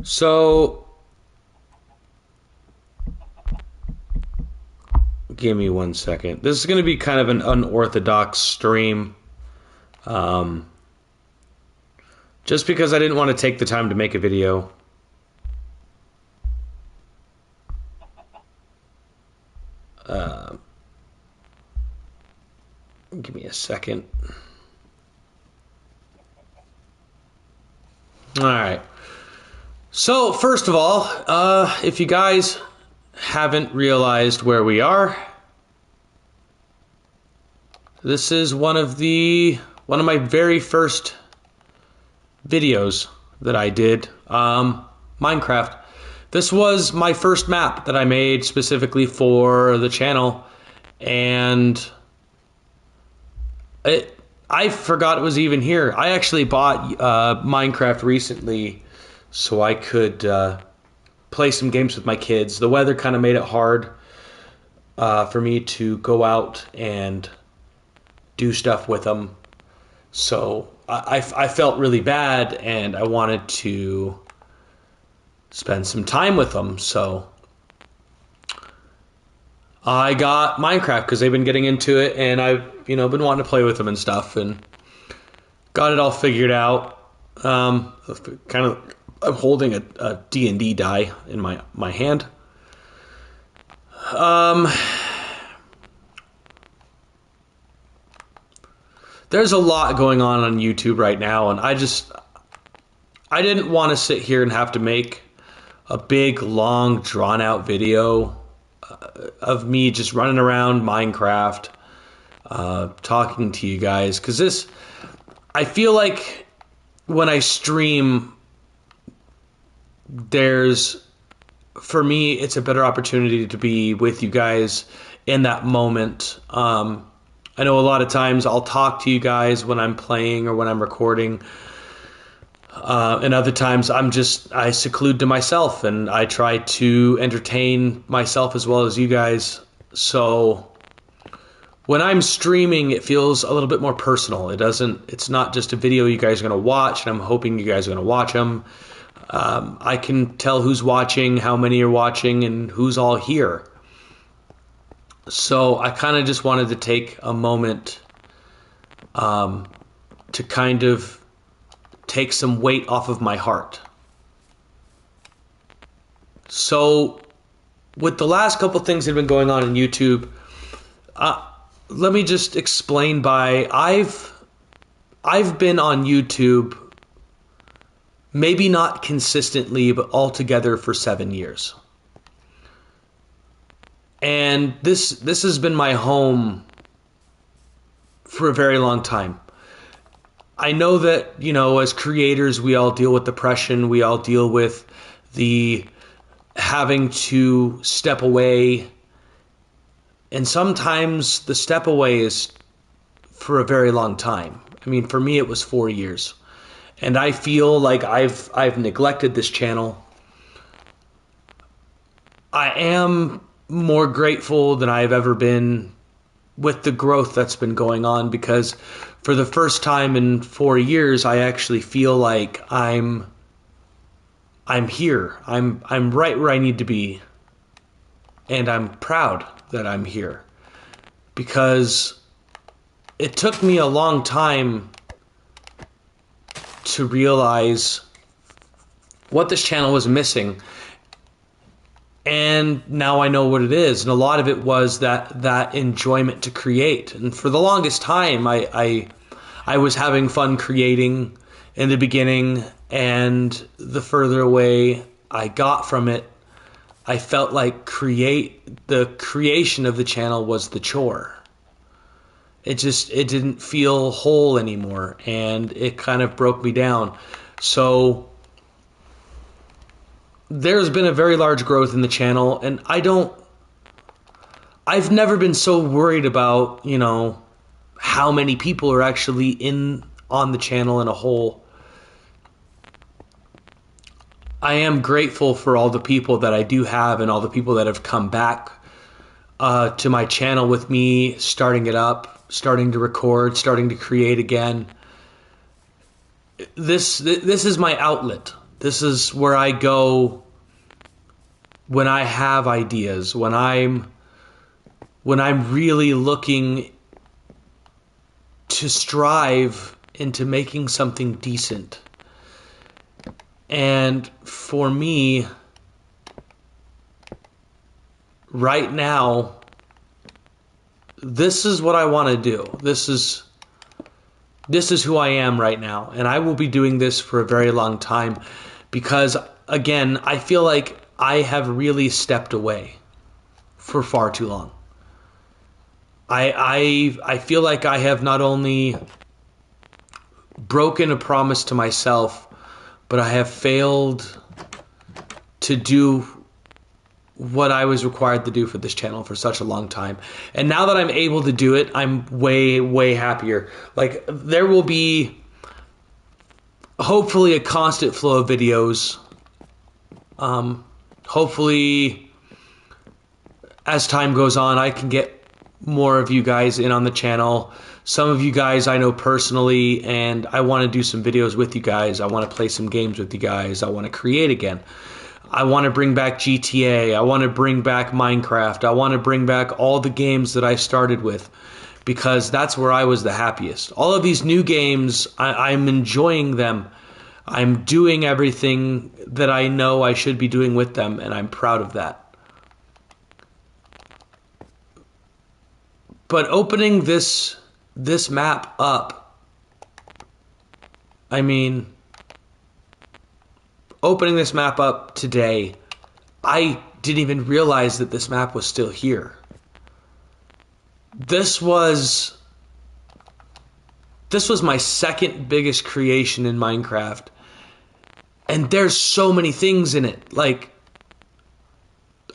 So, give me 1 second. This is going to be kind of an unorthodox stream. Just because I didn't want to take the time to make a video. Give me a second. All right. So, first of all, if you guys haven't realized where we are, this is one of my very first videos that I did, Minecraft. This was my first map that I made specifically for the channel, and I forgot it was even here. I actually bought Minecraft recently so I could play some games with my kids. The weather kind of made it hard for me to go out and do stuff with them. So I felt really bad, and I wanted to spend some time with them. So I got Minecraft because they've been getting into it, and I've been wanting to play with them and stuff, and got it all figured out. I'm holding a D&D die in my hand. There's a lot going on YouTube right now, and I didn't want to sit here and have to make a big, long, drawn-out video of me just running around Minecraft, talking to you guys, because I feel like when I stream, for me, it's a better opportunity to be with you guys in that moment. I know a lot of times I'll talk to you guys when I'm playing or when I'm recording, and other times I seclude to myself and I try to entertain myself as well as you guys. So when I'm streaming, it feels a little bit more personal. It's not just a video you guys are going to watch, and I'm hoping you guys are going to watch them. I can tell who's watching, how many are watching, and who's all here. So I kind of just wanted to take a moment to kind of take some weight off of my heart. So with the last couple things that have been going on in YouTube, let me just explain I've been on YouTube, maybe not consistently, but altogether for 7 years. And this has been my home for a very long time. I know that, as creators, we all deal with depression. We all deal with the having to step away. And sometimes the step away is for a very long time. I mean, for me, it was 4 years. And I feel like I've neglected this channel. I am more grateful than I've ever been with the growth that's been going on, because for the first time in 4 years, I actually feel like I'm here. I'm right where I need to be, and I'm proud that I'm here, because it took me a long time to realize what this channel was missing. And now I know what it is. And a lot of it was that enjoyment to create. And for the longest time, I was having fun creating in the beginning. And the further away I got from it, I felt like the creation of the channel was the chore. It didn't feel whole anymore. And it kind of broke me down. So there's been a very large growth in the channel, and I've never been so worried about, how many people are actually on the channel in a whole. I am grateful for all the people that I do have, and all the people that have come back to my channel with me, starting it up, starting to record, starting to create again. This is my outlet. This is where I go when I have ideas, when I'm really looking to strive into making something decent. And for me, right now, this is what I want to do. This is who I am right now. And I will be doing this for a very long time because, again, I feel like I have really stepped away for far too long. I feel like I have not only broken a promise to myself, but I have failed to do what I was required to do for this channel for such a long time. And now that I'm able to do it, I'm way, way happier. Like, there will be hopefully a constant flow of videos. Hopefully, as time goes on, I can get more of you guys in on the channel. Some of you guys I know personally, and I want to do some videos with you guys. I want to play some games with you guys. I want to create again. I want to bring back GTA. I want to bring back Minecraft. I want to bring back all the games that I started with, because that's where I was the happiest. All of these new games, I'm enjoying them. I'm doing everything that I know I should be doing with them, and I'm proud of that. But opening this map up, I mean, opening this map up today, I didn't even realize that this map was still here. This was my second biggest creation in Minecraft. And there's so many things in it. Like,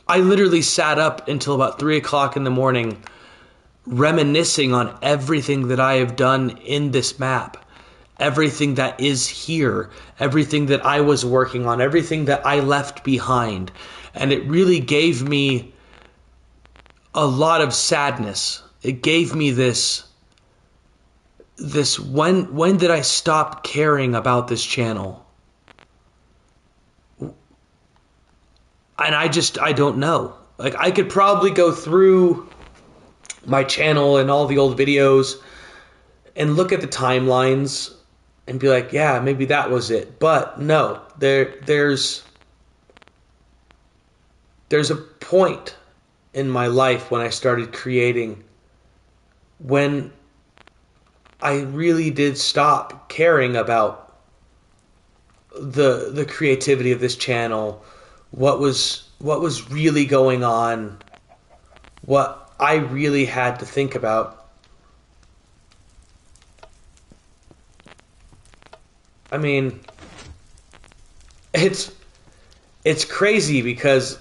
I literally sat up until about 3 o'clock in the morning reminiscing on everything that I have done in this map. Everything that is here. Everything that I was working on. Everything that I left behind. And it really gave me a lot of sadness. It gave me this when did I stop caring about this channel? And I don't know. Like, I could probably go through my channel and all the old videos and look at the timelines and be like, yeah, maybe that was it. But no, there's a point in my life when I started creating when I really did stop caring about the creativity of this channel, what was really going on, what I really had to think about. I mean, it's crazy because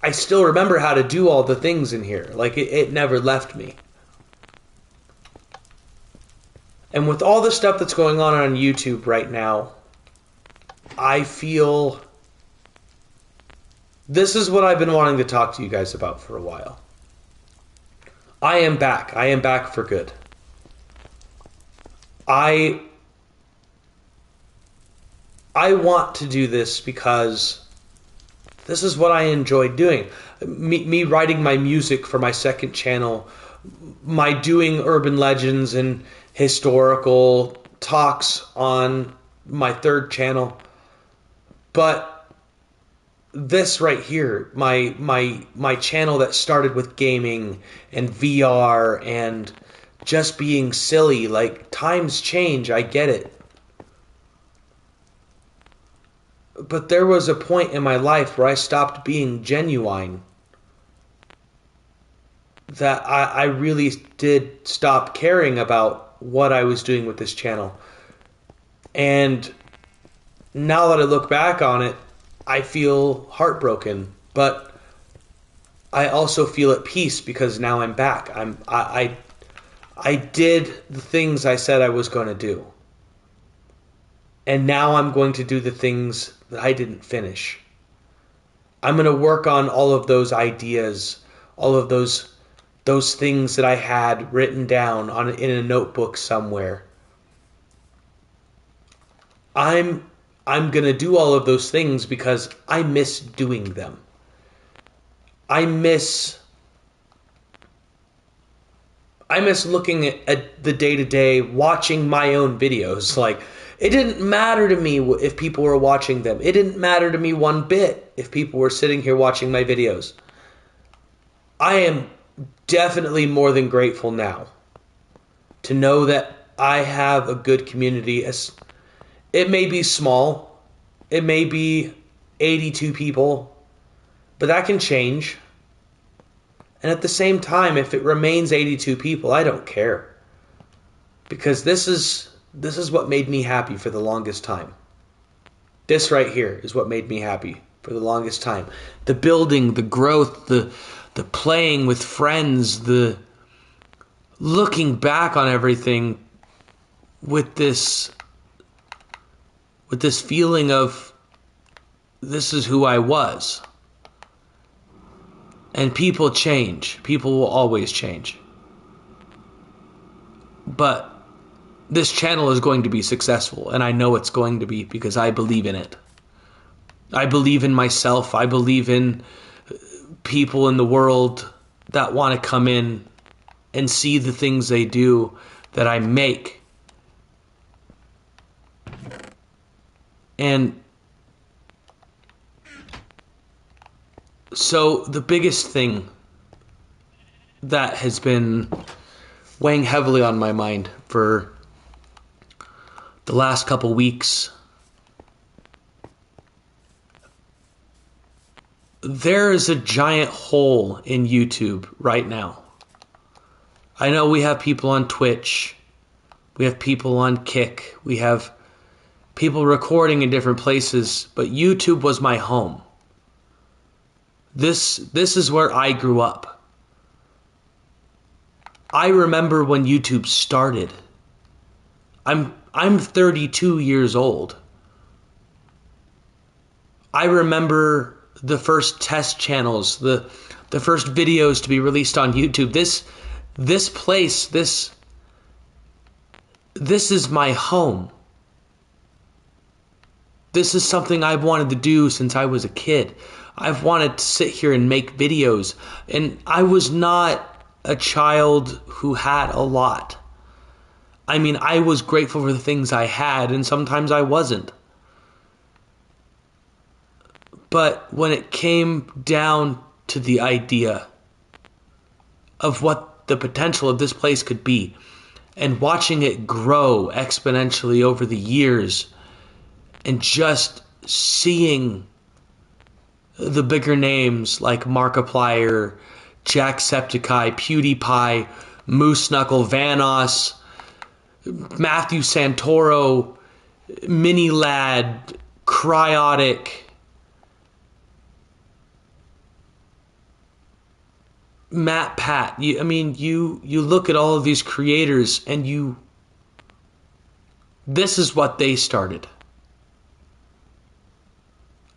I still remember how to do all the things in here. Like, it never left me. And with all the stuff that's going on YouTube right now, I feel this is what I've been wanting to talk to you guys about for a while. I am back. I am back for good. I want to do this because this is what I enjoy doing. Me writing my music for my second channel, my doing urban legends and historical talks on my third channel. But this right here, my channel that started with gaming and VR and just being silly, like, times change, I get it. But there was a point in my life where I stopped being genuine. That I really did stop caring about what I was doing with this channel. And now that I look back on it, I feel heartbroken, but I also feel at peace because now I'm back. I did the things I said I was going to do. And now I'm going to do the things that I didn't finish. I'm going to work on all of those ideas, all of those things that I had written down in a notebook somewhere. I'm I'm going to do all of those things because I miss doing them. I miss looking at the day-to-day, watching my own videos. Like, it didn't matter to me if people were watching them. It didn't matter to me one bit if people were sitting here watching my videos. I am definitely more than grateful now to know that I have a good community. It may be small. It may be 82 people, but that can change. And at the same time, if it remains 82 people, I don't care. Because this is what made me happy for the longest time. This right here is what made me happy for the longest time. The building, the growth, the playing with friends, the looking back on everything with this feeling of this is who I was. And people change. People will always change. But this channel is going to be successful, and I know it's going to be because I believe in it. I believe in myself. I believe in people in the world that want to come in and see the things they do that I make. And so the biggest thing that has been weighing heavily on my mind for the last couple weeks, there is a giant hole in YouTube right now. I know we have people on Twitch, we have people on Kick, we have people recording in different places, but YouTube was my home. This is where I grew up. I remember when YouTube started. I'm 32 years old. I remember the first test channels, the first videos to be released on YouTube. This place, this is my home. This is something I've wanted to do since I was a kid. I've wanted to sit here and make videos. And I was not a child who had a lot. I mean, I was grateful for the things I had, and sometimes I wasn't. But when it came down to the idea of what the potential of this place could be, and watching it grow exponentially over the years, and just seeing the bigger names like Markiplier, Jacksepticeye, PewDiePie, Moose Knuckle, Vanoss, Matthew Santoro, Mini Lad, Cryotic, Matt Pat. You look at all of these creators and this is what they started.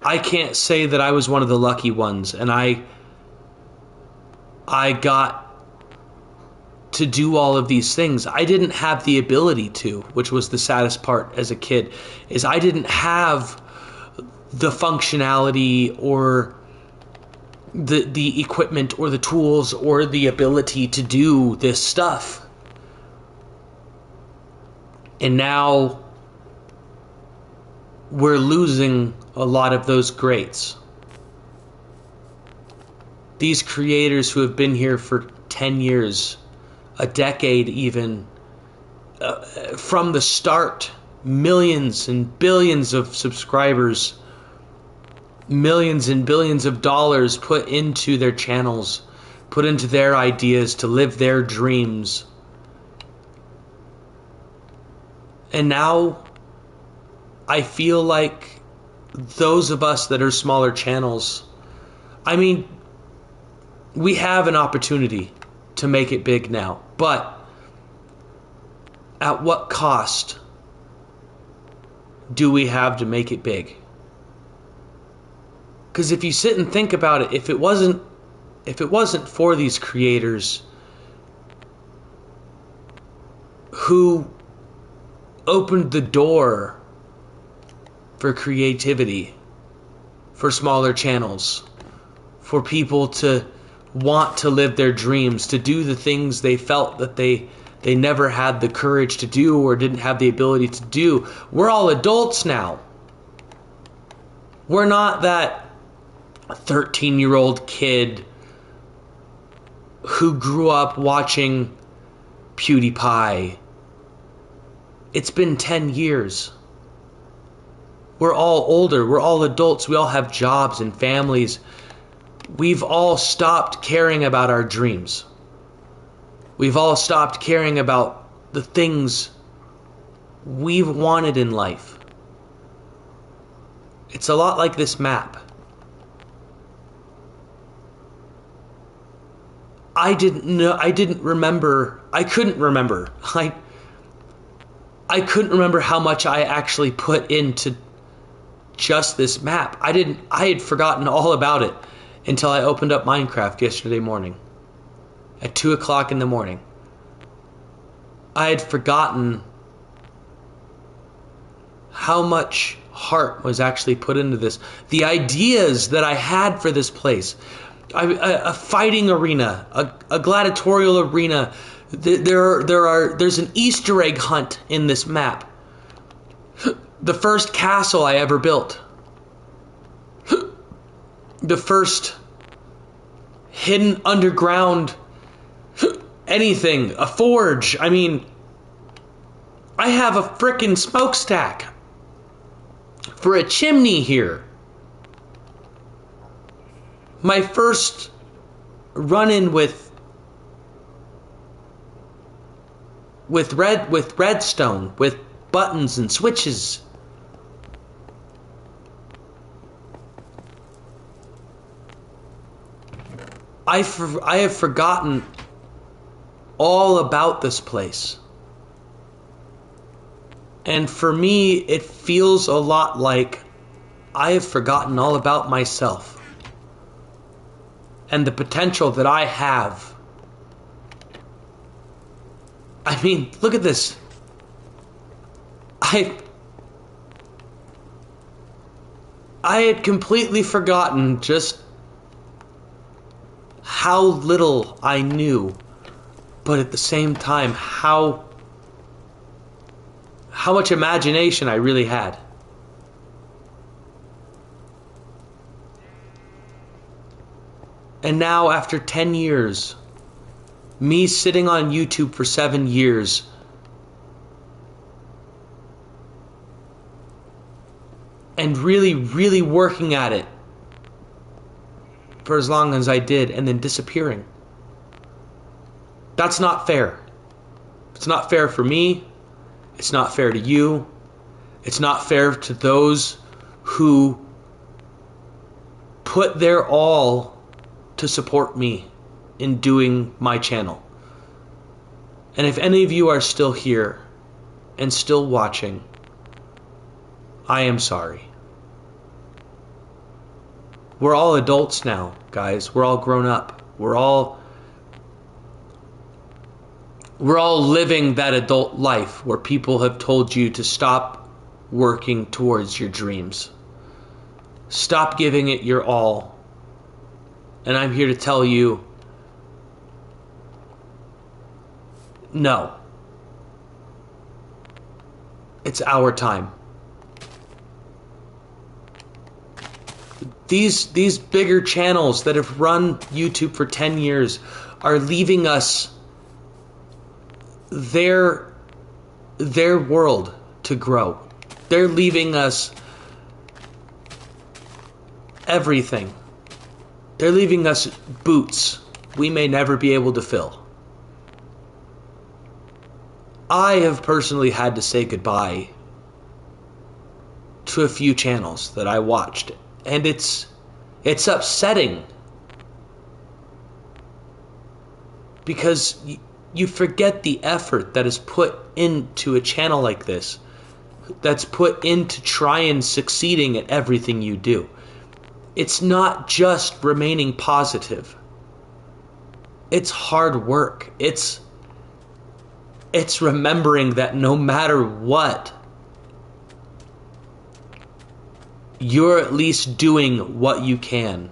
I can't say that I was one of the lucky ones, and I got to do all of these things. I didn't have the ability to, which was the saddest part as a kid, is I didn't have the functionality or the equipment or the tools or the ability to do this stuff. And now we're losing a lot of those greats. These creators who have been here for 10 years, a decade even, from the start, millions and billions of subscribers, millions and billions of dollars put into their channels, put into their ideas to live their dreams. And now I feel like those of us that are smaller channels, I mean, we have an opportunity to make it big now, but at what cost do we have to make it big? Because if you sit and think about it, if it wasn't for these creators who opened the door for creativity, for smaller channels, for people to want to live their dreams, to do the things they felt that they never had the courage to do or didn't have the ability to do. We're all adults now. We're not that 13-year-old kid who grew up watching PewDiePie. It's been 10 years. We're all older. We're all adults. We all have jobs and families. We've all stopped caring about our dreams. We've all stopped caring about the things we've wanted in life. It's a lot like this map. I couldn't remember I couldn't remember how much I actually put into just this map. I had forgotten all about it until I opened up Minecraft yesterday morning at 2 o'clock in the morning. I had forgotten how much heart was actually put into this. The ideas that I had for this place. A fighting arena, a gladiatorial arena. There's an Easter egg hunt in this map. The first castle I ever built. The first hidden underground anything, a forge. I mean, I have a frickin' smokestack for a chimney here. My first run-in with redstone, with buttons and switches. I have forgotten all about this place. And for me, it feels a lot like I have forgotten all about myself and the potential that I have. I mean, look at this. I had completely forgotten just how little I knew, but at the same time, how much imagination I really had. And now, after 10 years, me sitting on YouTube for 7 years, and really, really working at it for as long as I did, and then disappearing. That's not fair. It's not fair for me. It's not fair to you. It's not fair to those who put their all to support me in doing my channel. And if any of you are still here and still watching, I am sorry. We're all adults now, guys. We're all grown up. We're all living that adult life where people have told you to stop working towards your dreams. Stop giving it your all. And I'm here to tell you, no. It's our time. These bigger channels that have run YouTube for 10 years are leaving us their world to grow. They're leaving us everything. They're leaving us boots we may never be able to fill. I have personally had to say goodbye to a few channels that I watched, and it's upsetting because you forget the effort that is put into a channel like this, that's put into trying succeeding at everything you do. It's not just remaining positive. It's hard work. It's remembering that no matter what, you're at least doing what you can.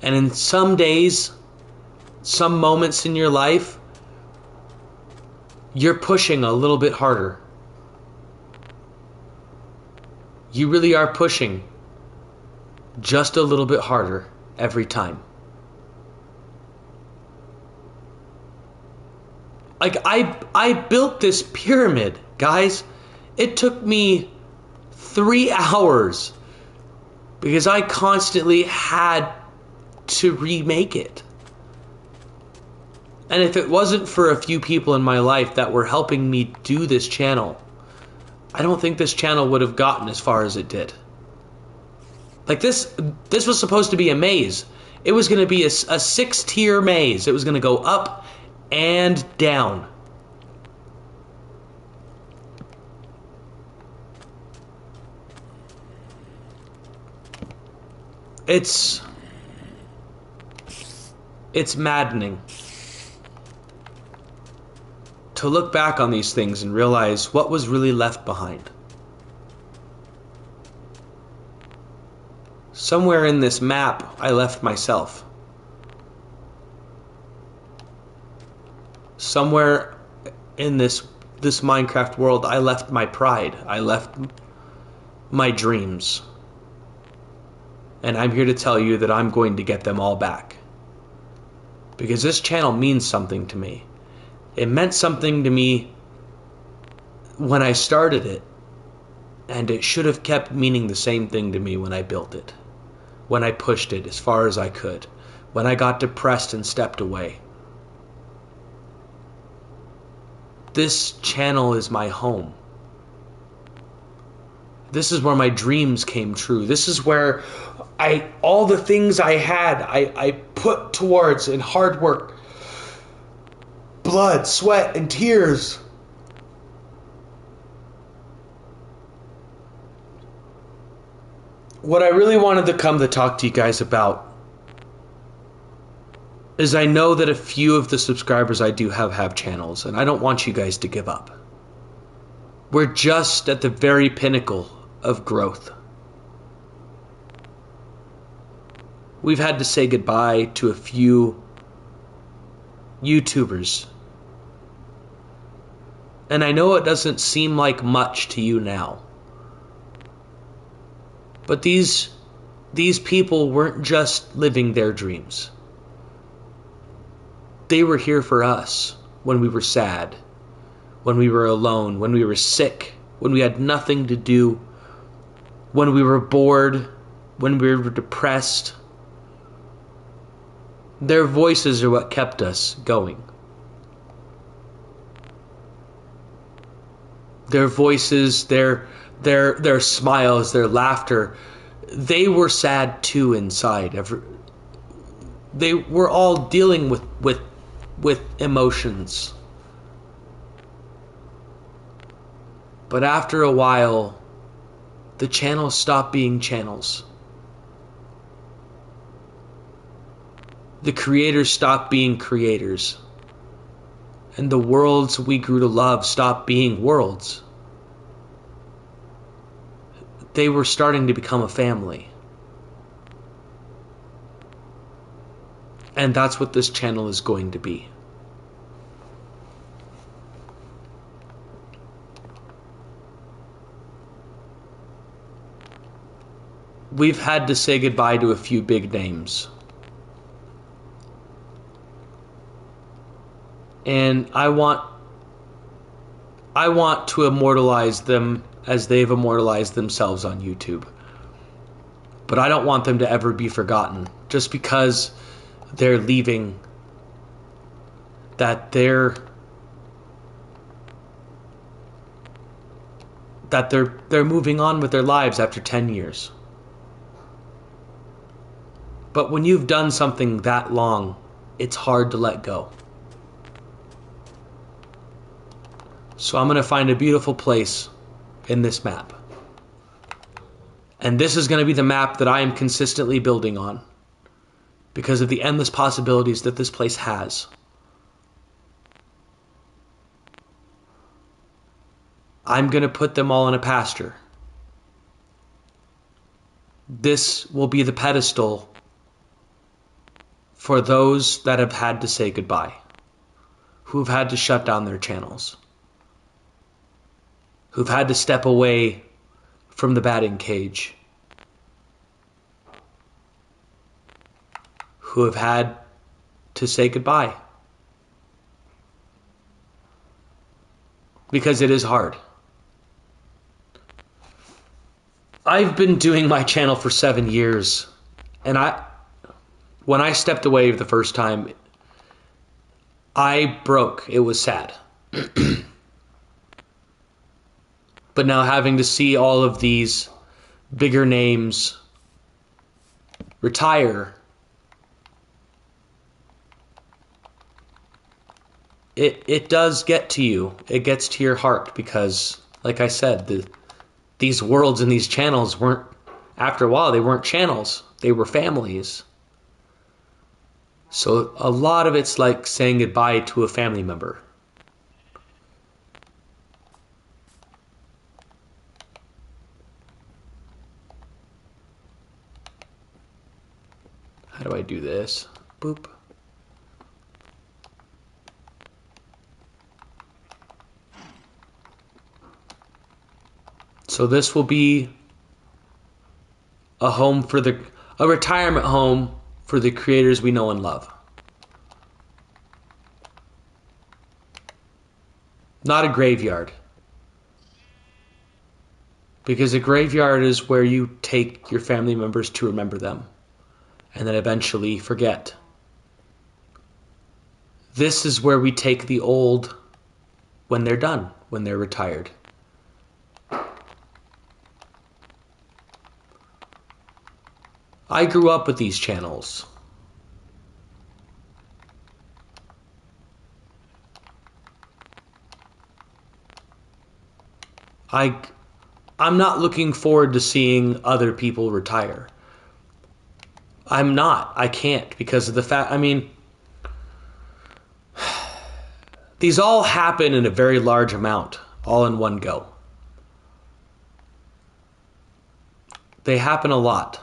And in some days, some moments in your life, you're pushing a little bit harder. You really are pushing just a little bit harder every time. Like, I built this pyramid, guys. It took me 3 hours because I constantly had to remake it. And if it wasn't for a few people in my life that were helping me do this channel, I don't think this channel would have gotten as far as it did. Like, this was supposed to be a maze. It was going to be a 6-tier maze. It was going to go up and down. It's maddening to look back on these things and realize what was really left behind. Somewhere in this map, I left myself. Somewhere in this Minecraft world, I left my pride. I left my dreams. And I'm here to tell you that I'm going to get them all back. Because this channel means something to me. It meant something to me when I started it. And it should have kept meaning the same thing to me when I built it. When I pushed it as far as I could. When I got depressed and stepped away. This channel is my home. This is where my dreams came true. This is where all the things I had, I put towards in hard work. Blood, sweat, and tears. What I really wanted to come to talk to you guys about is I know that a few of the subscribers I do have channels, and I don't want you guys to give up. We're just at the very pinnacle of growth. We've had to say goodbye to a few YouTubers. And I know it doesn't seem like much to you now. But these people weren't just living their dreams. They were here for us when we were sad, when we were alone, when we were sick, when we had nothing to do, when we were bored, when we were depressed. Their voices are what kept us going. Their voices, their smiles, their laughter, they were sad too inside. They were all dealing with emotions. But after a while, the channels stopped being channels. The creators stopped being creators. And the worlds we grew to love stopped being worlds. They were starting to become a family. And that's what this channel is going to be. We've had to say goodbye to a few big names. And I want to immortalize them as they've immortalized themselves on YouTube. But I don't want them to ever be forgotten just because they're leaving, that they're moving on with their lives after 10 years. But when you've done something that long, it's hard to let go. So I'm going to find a beautiful place in this map. And this is going to be the map that I am consistently building on because of the endless possibilities that this place has. I'm going to put them all in a pasture. this will be the pedestal for those that have had to say goodbye, who've had to shut down their channels, who've had to step away from the batting cage, who have had to say goodbye. Because it is hard. I've been doing my channel for 7 years, and when I stepped away the first time, I broke. It was sad. But now having to see all of these bigger names retire, it does get to you. It gets to your heart because, like I said, these worlds and these channels weren't, after a while, they weren't channels. They were families. So a lot of it's like saying goodbye to a family member. How do I do this? Boop. So this will be a retirement home for the creators we know and love. Not a graveyard. Because a graveyard is where you take your family members to remember them and then eventually forget. This is where we take the old when they're done, when they're retired. I grew up with these channels. I'm not looking forward to seeing other people retire. I'm not. I can't because of the fact, these all happen in a very large amount, all in one go. They happen a lot.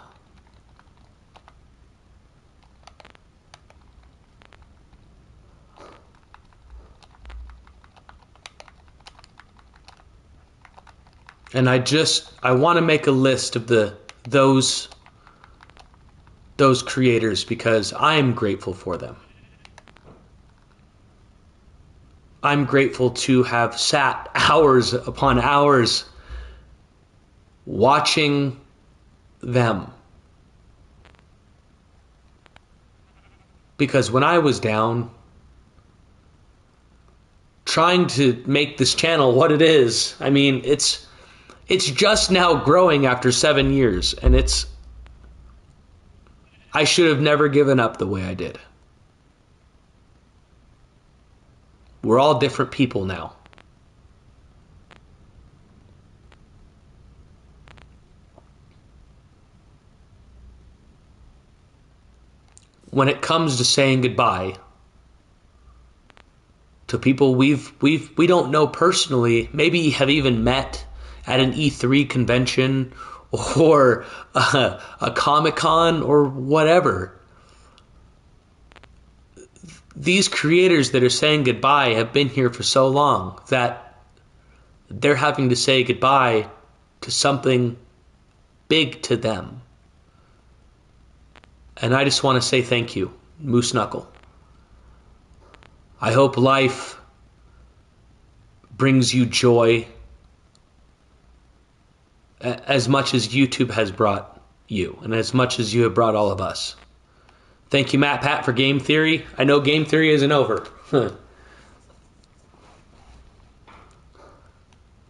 And I want to make a list of those creators because I'm grateful for them. I'm grateful to have sat hours upon hours watching them. Because when I was down, trying to make this channel what it is, it's just now growing after 7 years, and I should have never given up the way I did. We're all different people now. When it comes to saying goodbye to people we don't know personally, maybe have even met at an E3 convention or a Comic-Con or whatever. These creators that are saying goodbye have been here for so long that they're having to say goodbye to something big to them. And I just want to say thank you, Moose Knuckle. I hope life brings you joy as much as YouTube has brought you, and as much as you have brought all of us. Thank you, Matt Pat, for Game Theory. I know Game Theory isn't over.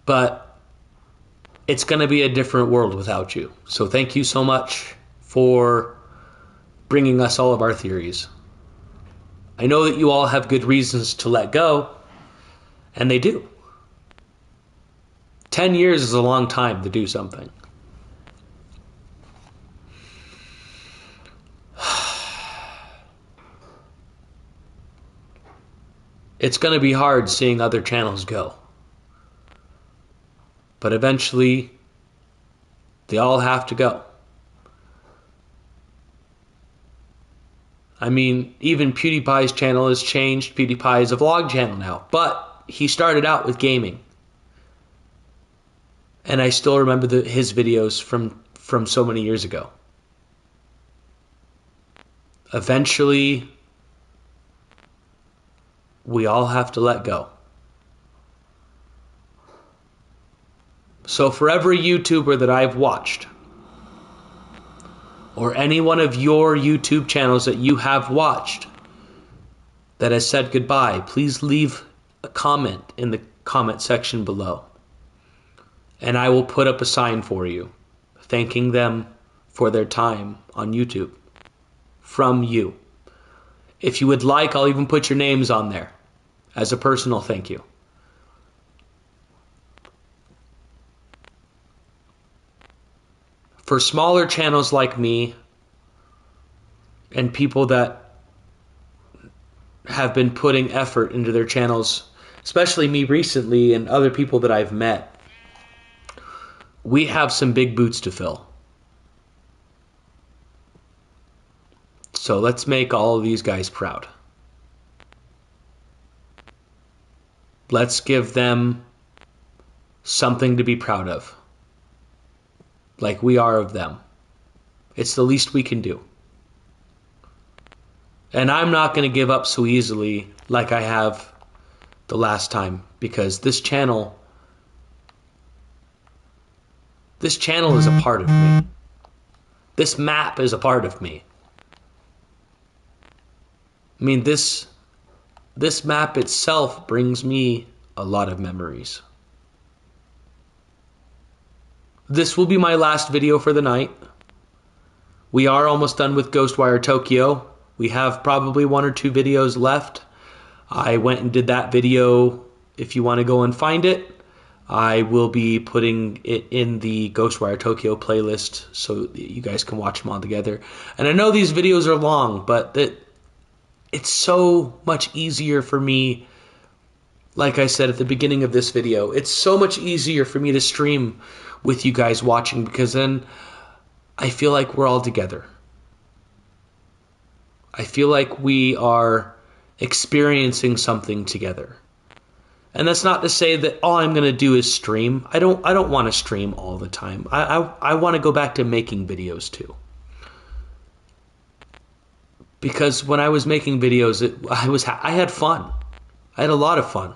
But it's going to be a different world without you. So thank you so much for bringing us all of our theories. I know that you all have good reasons to let go, and they do. 10 years is a long time to do something. It's going to be hard seeing other channels go. But eventually, they all have to go. I mean, even PewDiePie's channel has changed. PewDiePie is a vlog channel now. But he started out with gaming. And I still remember his videos from so many years ago. Eventually, we all have to let go. So for every YouTuber that I've watched, or any one of your YouTube channels that you have watched that has said goodbye, please leave a comment in the comment section below. And I will put up a sign for you, thanking them for their time on YouTube. From you. If you would like, I'll even put your names on there as a personal thank you. For smaller channels like me and people that have been putting effort into their channels, especially me recently and other people that I've met, we have some big boots to fill. So let's make all of these guys proud. Let's give them something to be proud of. Like we are of them. It's the least we can do. And I'm not going to give up so easily like I have the last time, because this channel is a part of me. This map is a part of me. I mean, this map itself brings me a lot of memories. This will be my last video for the night. We are almost done with Ghostwire Tokyo. We have probably 1 or 2 videos left. I went and did that video. If you want to go and find it, I will be putting it in the Ghostwire Tokyo playlist so that you guys can watch them all together. And I know these videos are long, but it's so much easier for me, like I said at the beginning of this video, it's so much easier for me to stream with you guys watching, because then I feel like we're all together. I feel like we are experiencing something together. And that's not to say that all I'm going to do is stream. I don't want to stream all the time. I want to go back to making videos too. Because when I was making videos, I had fun. I had a lot of fun.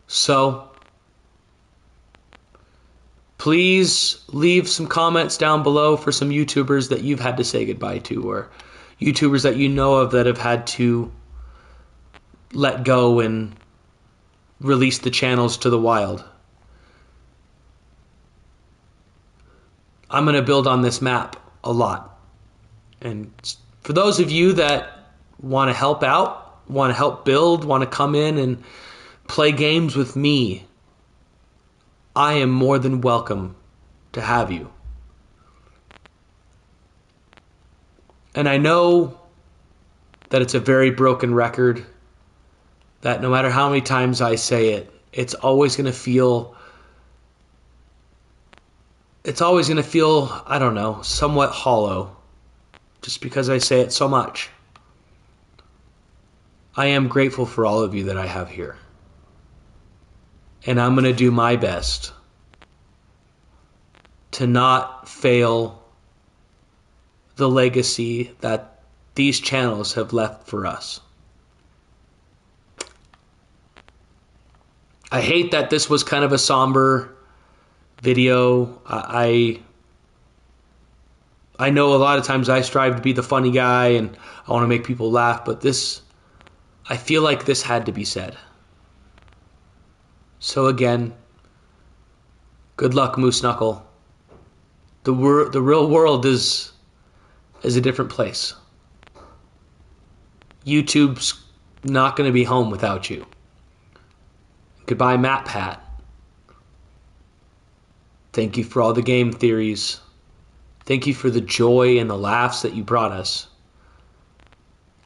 So, please leave some comments down below for some YouTubers that you've had to say goodbye to, or YouTubers that you know of that have had to let go and release the channels to the wild. I'm going to build on this map a lot. And for those of you that want to help out, want to help build, want to come in and play games with me, I am more than welcome to have you. And I know that it's a very broken record, that no matter how many times I say it, it's always going to feel, I don't know, somewhat hollow, just because I say it so much. I am grateful for all of you that I have here. And I'm going to do my best to not fail the legacy that these channels have left for us. I hate that this was kind of a somber video. I know a lot of times I strive to be the funny guy and I want to make people laugh, but I feel like this had to be said. So again, good luck, Moose Knuckle. The real world is a different place. YouTube's not going to be home without you. Goodbye, Matt Pat. Thank you for all the game theories. Thank you for the joy and the laughs that you brought us.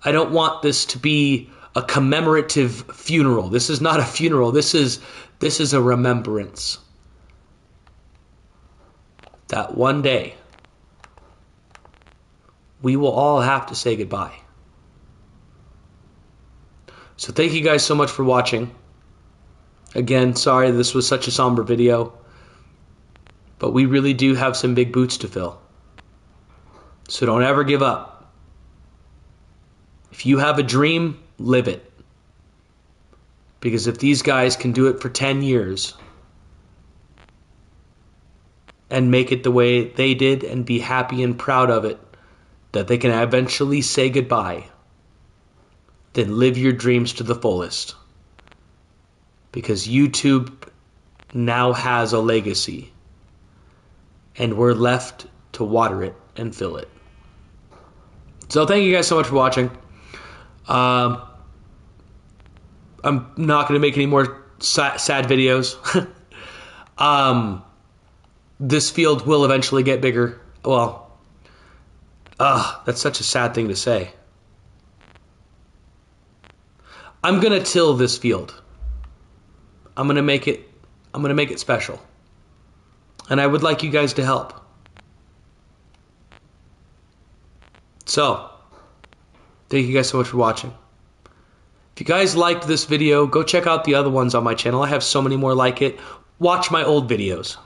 I don't want this to be a commemorative funeral. This is not a funeral. This is a remembrance. That one day we will all have to say goodbye. So thank you guys so much for watching. Again, sorry this was such a somber video, but we really do have some big boots to fill. So don't ever give up. If you have a dream, live it. Because if these guys can do it for 10 years and make it the way they did and be happy and proud of it, that they can eventually say goodbye, then live your dreams to the fullest. Because YouTube now has a legacy, and we're left to water it and fill it. So thank you guys so much for watching. I'm not going to make any more sad videos. This field will eventually get bigger. Well, that's such a sad thing to say. I'm going to till this field. I'm going to make it special. And I would like you guys to help. So, thank you guys so much for watching. If you guys liked this video, go check out the other ones on my channel. I have so many more like it. Watch my old videos.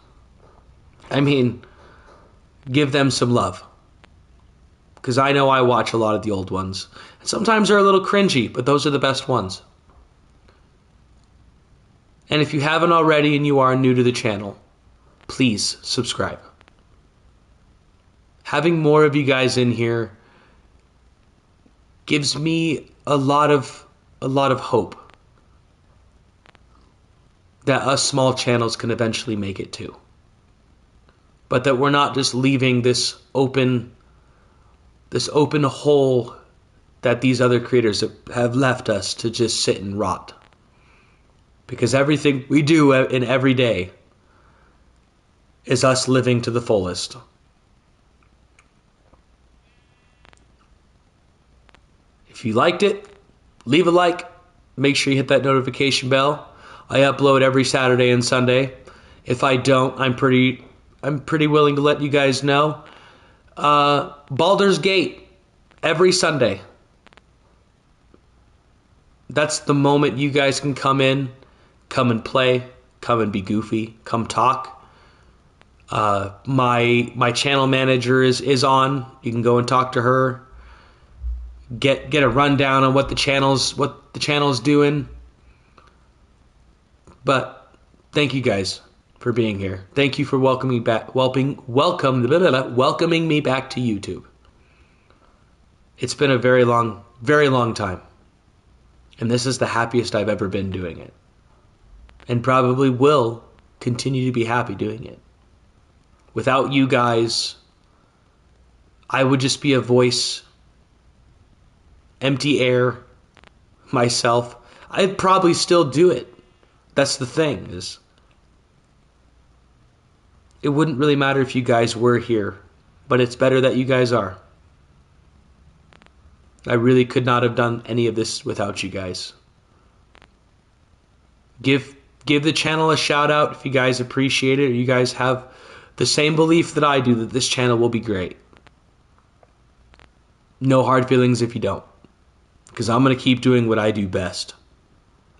I mean, give them some love. Because I know I watch a lot of the old ones. And sometimes they're a little cringy, but those are the best ones. And if you haven't already and you are new to the channel, please subscribe. Having more of you guys in here gives me a lot of hope that us small channels can eventually make it too. But that we're not just leaving this open hole that these other creators have left us to just sit and rot. Because everything we do in every day is us living to the fullest. If you liked it, leave a like. Make sure you hit that notification bell. I upload every Saturday and Sunday. If I don't, I'm pretty willing to let you guys know. Baldur's Gate every Sunday. That's the moment you guys can come in, come and play, come and be goofy, come talk. My channel manager is on. You can go and talk to her. Get a rundown on what the channel's doing. But thank you guys for being here. Thank you for welcoming me back to YouTube. It's been a very long time. And this is the happiest I've ever been doing it. And probably will continue to be happy doing it. Without you guys, I would just be a voice, empty air, myself. I'd probably still do it. That's the thing, is it wouldn't really matter if you guys were here, but it's better that you guys are. I really could not have done any of this without you guys. Give the channel a shout out if you guys appreciate it, or you guys have the same belief that I do that this channel will be great. No hard feelings if you don't. Because I'm going to keep doing what I do best.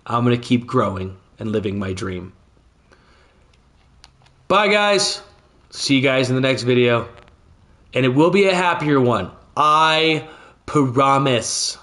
I'm going to keep growing and living my dream. Bye guys. See you guys in the next video. And it will be a happier one. I promise.